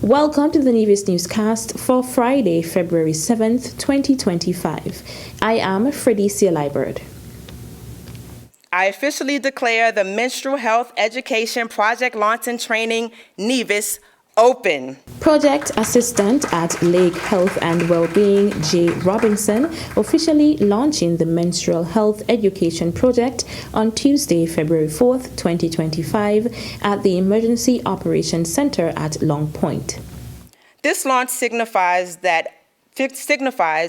Welcome to the Nevis newscast for Friday, February 7th, 2025. I am Fredicia Liebert. I officially declare the Menstrual Health Education Project Launch and Training, Nevis, open. Project Assistant at Lake Health and Wellbeing, J. Robinson, officially launching the Menstrual Health Education Project on Tuesday, February 4th, 2025 at the Emergency Operations Center at Long Point. This launch signifies,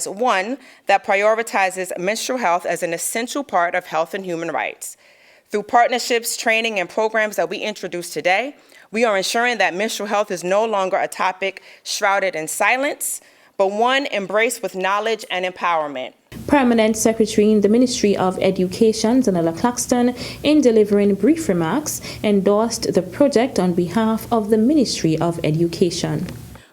one, that prioritizes menstrual health as an essential part of health and human rights. Through partnerships, training, and programs that we introduce today, we are ensuring that menstrual health is no longer a topic shrouded in silence, but one embraced with knowledge and empowerment. Permanent Secretary in the Ministry of Education, Zanella Claxton, in delivering brief remarks, endorsed the project on behalf of the Ministry of Education.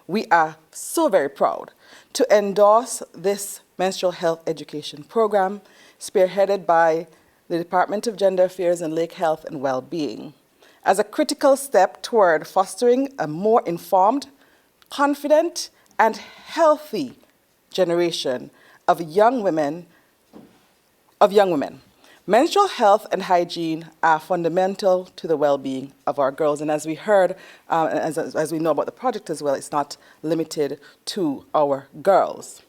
We are so very proud to endorse this menstrual health education program spearheaded by the Department of Gender Affairs and Lake Health and Wellbeing as a critical step toward fostering a more informed, confident, and healthy generation of young women. Menstrual health and hygiene are fundamental to the well-being of our girls. And as we heard, as we know about the project as well, it's not limited to our girls.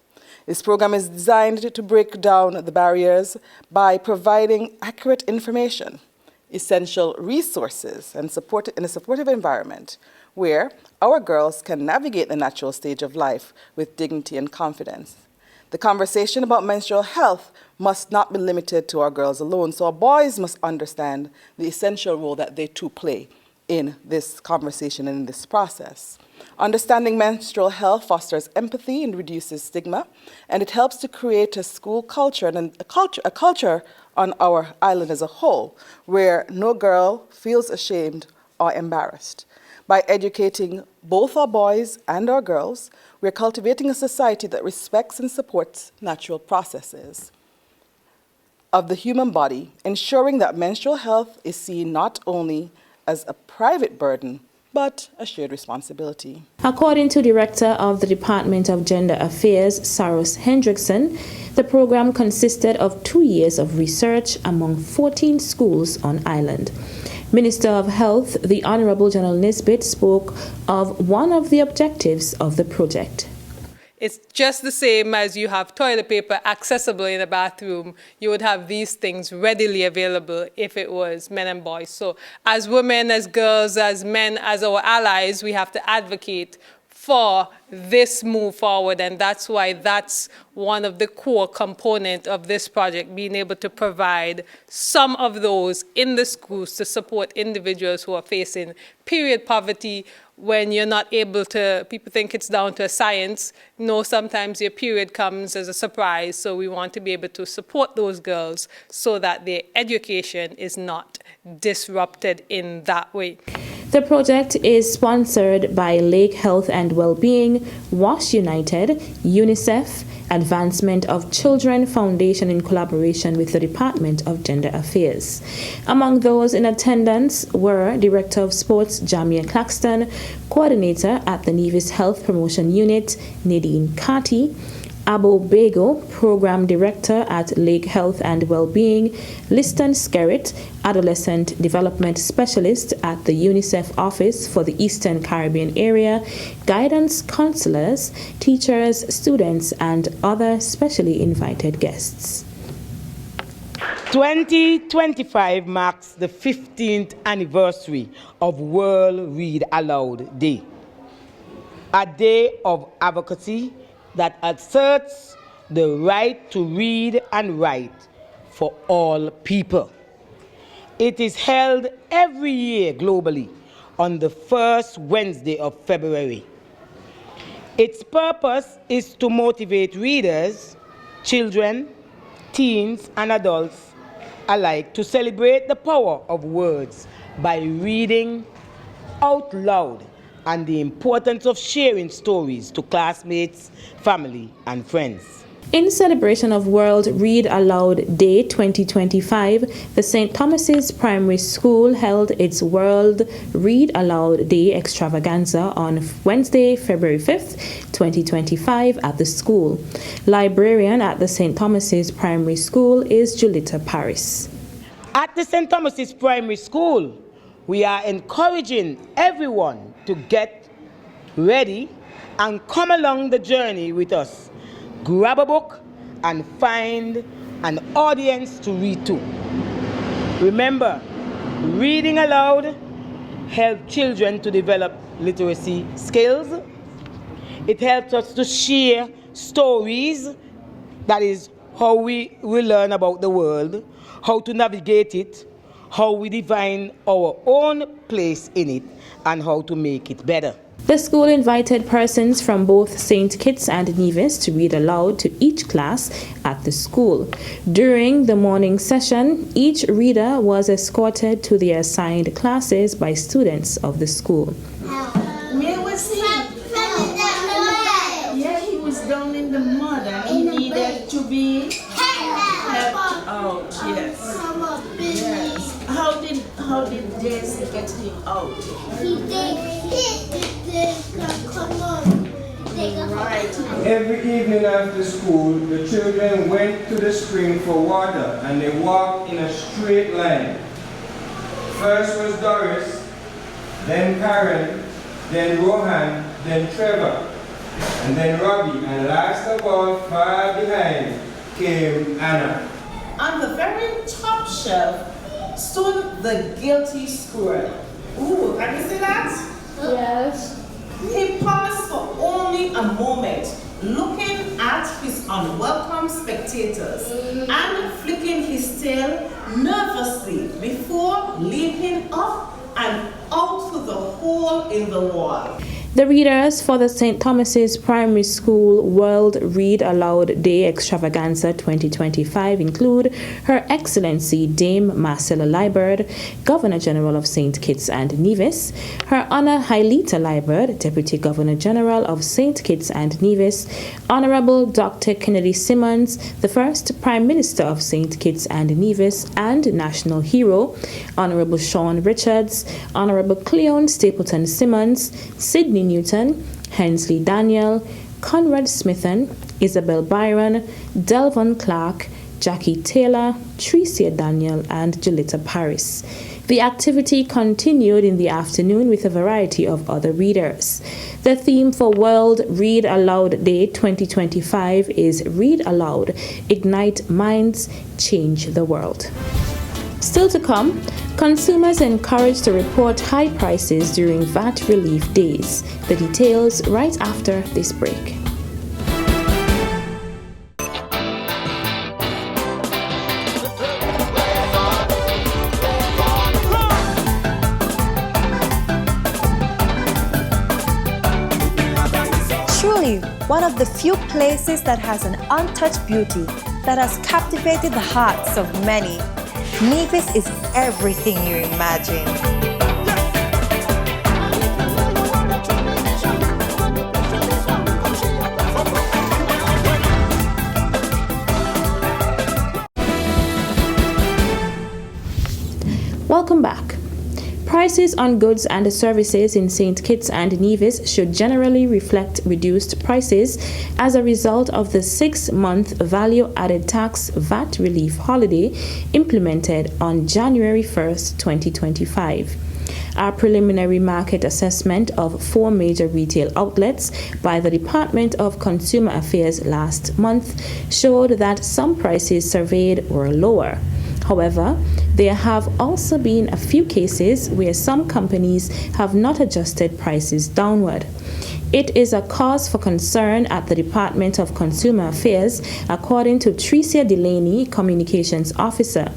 This program is designed to break down the barriers by providing accurate information, essential resources, and support in a supportive environment where our girls can navigate the natural stage of life with dignity and confidence. The conversation about menstrual health must not be limited to our girls alone, so our boys must understand the essential role that they too play in this conversation and in this process. Understanding menstrual health fosters empathy and reduces stigma, and it helps to create a school culture and a culture on our island as a whole, where no girl feels ashamed or embarrassed. By educating both our boys and our girls, we're cultivating a society that respects and supports natural processes of the human body, ensuring that menstrual health is seen not only as a private burden, but a shared responsibility. According to Director of the Department of Gender Affairs, Saros Hendrickson, the program consisted of 2 years of research among 14 schools on island. Minister of Health, the Honorable General Nisbet, spoke of one of the objectives of the project. It's just the same as you have toilet paper accessible in a bathroom. You would have these things readily available if it was men and boys. So as women, as girls, as men, as our allies, we have to advocate for this move forward, and that's why that's one of the core components of this project, being able to provide some of those in the schools to support individuals who are facing period poverty. When you're not able to, people think it's down to a science. No, sometimes your period comes as a surprise, so we want to be able to support those girls so that their education is not disrupted in that way. The project is sponsored by Lake Health and Wellbeing, WASH United, UNICEF, Advancement of Children Foundation in collaboration with the Department of Gender Affairs. Among those in attendance were Director of Sports Jamia Claxton, Coordinator at the Nevis Health Promotion Unit Nadine Kati, Abo Bego, Program Director at Lake Health and Wellbeing, Liston Skerritt, Adolescent Development Specialist at the UNICEF Office for the Eastern Caribbean Area, guidance counselors, teachers, students, and other specially invited guests. 2025 marks the 15th anniversary of World Read Aloud Day, a day of advocacy that asserts the right to read and write for all people. It is held every year globally on the first Wednesday of February. Its purpose is to motivate readers, children, teens, and adults alike to celebrate the power of words by reading out loud and the importance of sharing stories to classmates, family, and friends. In celebration of World Read Aloud Day 2025, the St. Thomas's Primary School held its World Read Aloud Day Extravaganza on Wednesday, February 5th, 2025 at the school. Librarian at the St. Thomas's Primary School is Julita Paris. At the St. Thomas's Primary School, we are encouraging everyone to get ready and come along the journey with us. Grab a book and find an audience to read to. Remember, reading aloud helps children to develop literacy skills. It helps us to share stories. That is how we learn about the world, how to navigate it, how we define our own place in it, and how to make it better. The school invited persons from both St. Kitts and Nevis to read aloud to each class at the school. During the morning session, each reader was escorted to their assigned classes by students of the school. Where was he? Yeah, he was down in the mud and he needed to be helped out. Yes. Yes. How did Daisy get him out? Right. Every evening after school, the children went to the spring for water and they walked in a straight line. First was Doris, then Karen, then Rohan, then Trevor, and then Robbie, and last of all, far behind, came Anna. On the very top shelf stood the guilty squirrel. Ooh, can you see that? Yes. He paused for only a moment, looking at his unwelcome spectators and flicking his tail nervously before leaping up and out through the hole in the wall. The readers for the St. Thomas's Primary School World Read Aloud Day Extravaganza 2025 include Her Excellency Dame Marcella Liburd, Governor General of St. Kitts and Nevis, Her Honor Hailita Liburd, Deputy Governor General of St. Kitts and Nevis, Honorable Dr. Kennedy Simmons, the first Prime Minister of St. Kitts and Nevis and National Hero, Honorable Sean Richards, Honorable Cleon Stapleton Simmons, Sydney Newton, Hensley Daniel, Conrad Smithen, Isabel Byron, Delvon Clark, Jackie Taylor, Tricia Daniel, and Julita Paris. The activity continued in the afternoon with a variety of other readers. The theme for World Read Aloud Day 2025 is Read Aloud, Ignite Minds, Change the World. Still to come, consumers encouraged to report high prices during VAT relief days. The details right after this break. Truly, one of the few places that has an untouched beauty that has captivated the hearts of many. Nevis is everything you imagine. Welcome back. Prices on goods and services in St. Kitts and Nevis should generally reflect reduced prices as a result of the 6-month value-added tax VAT relief holiday implemented on January 1st, 2025. Our preliminary market assessment of 4 major retail outlets by the Department of Consumer Affairs last month showed that some prices surveyed were lower. However, there have also been a few cases where some companies have not adjusted prices downward. It is a cause for concern at the Department of Consumer Affairs, according to Tricia Delaney, Communications Officer.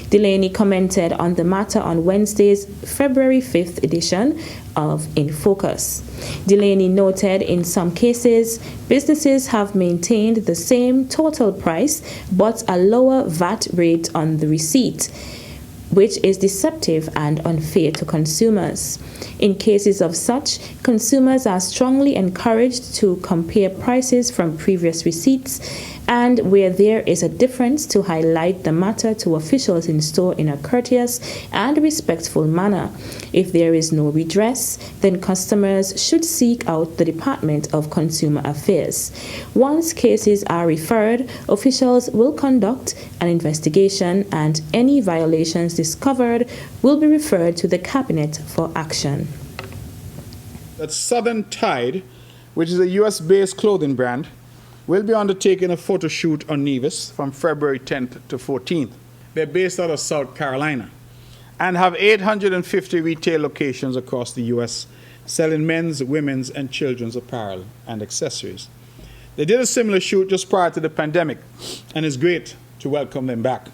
Delaney commented on the matter on Wednesday's February 5th edition of In Focus. Delaney noted in some cases, businesses have maintained the same total price but a lower VAT rate on the receipt, which is deceptive and unfair to consumers. In cases of such, consumers are strongly encouraged to compare prices from previous receipts and where there is a difference, to highlight the matter to officials in store in a courteous and respectful manner. If there is no redress, then customers should seek out the Department of Consumer Affairs. Once cases are referred, officials will conduct an investigation, and any violations discovered will be referred to the Cabinet for action. That Southern Tide, which is a US-based clothing brand, will be undertaking a photo shoot on Nevis from February 10th to 14th. They're based out of South Carolina and have 850 retail locations across the US, selling men's, women's, and children's apparel and accessories. They did a similar shoot just prior to the pandemic, and it's great to welcome them back.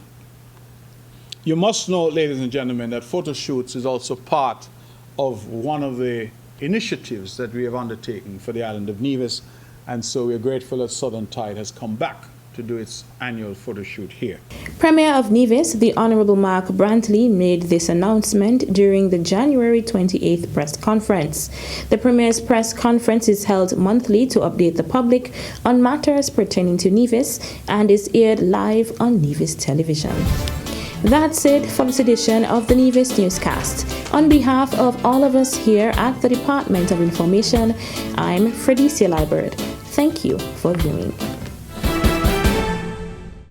You must know, ladies and gentlemen, that photo shoots is also part of one of the initiatives that we have undertaken for the island of Nevis, and so we're grateful that Southern Tide has come back to do its annual photo shoot here. Premier of Nevis, the Honorable Mark Brantley, made this announcement during the January 28th press conference. The Premier's press conference is held monthly to update the public on matters pertaining to Nevis and is aired live on Nevis television. That's it for this edition of the Nevis Newscast. On behalf of all of us here at the Department of Information, I'm Fredicia Liebert. Thank you for viewing.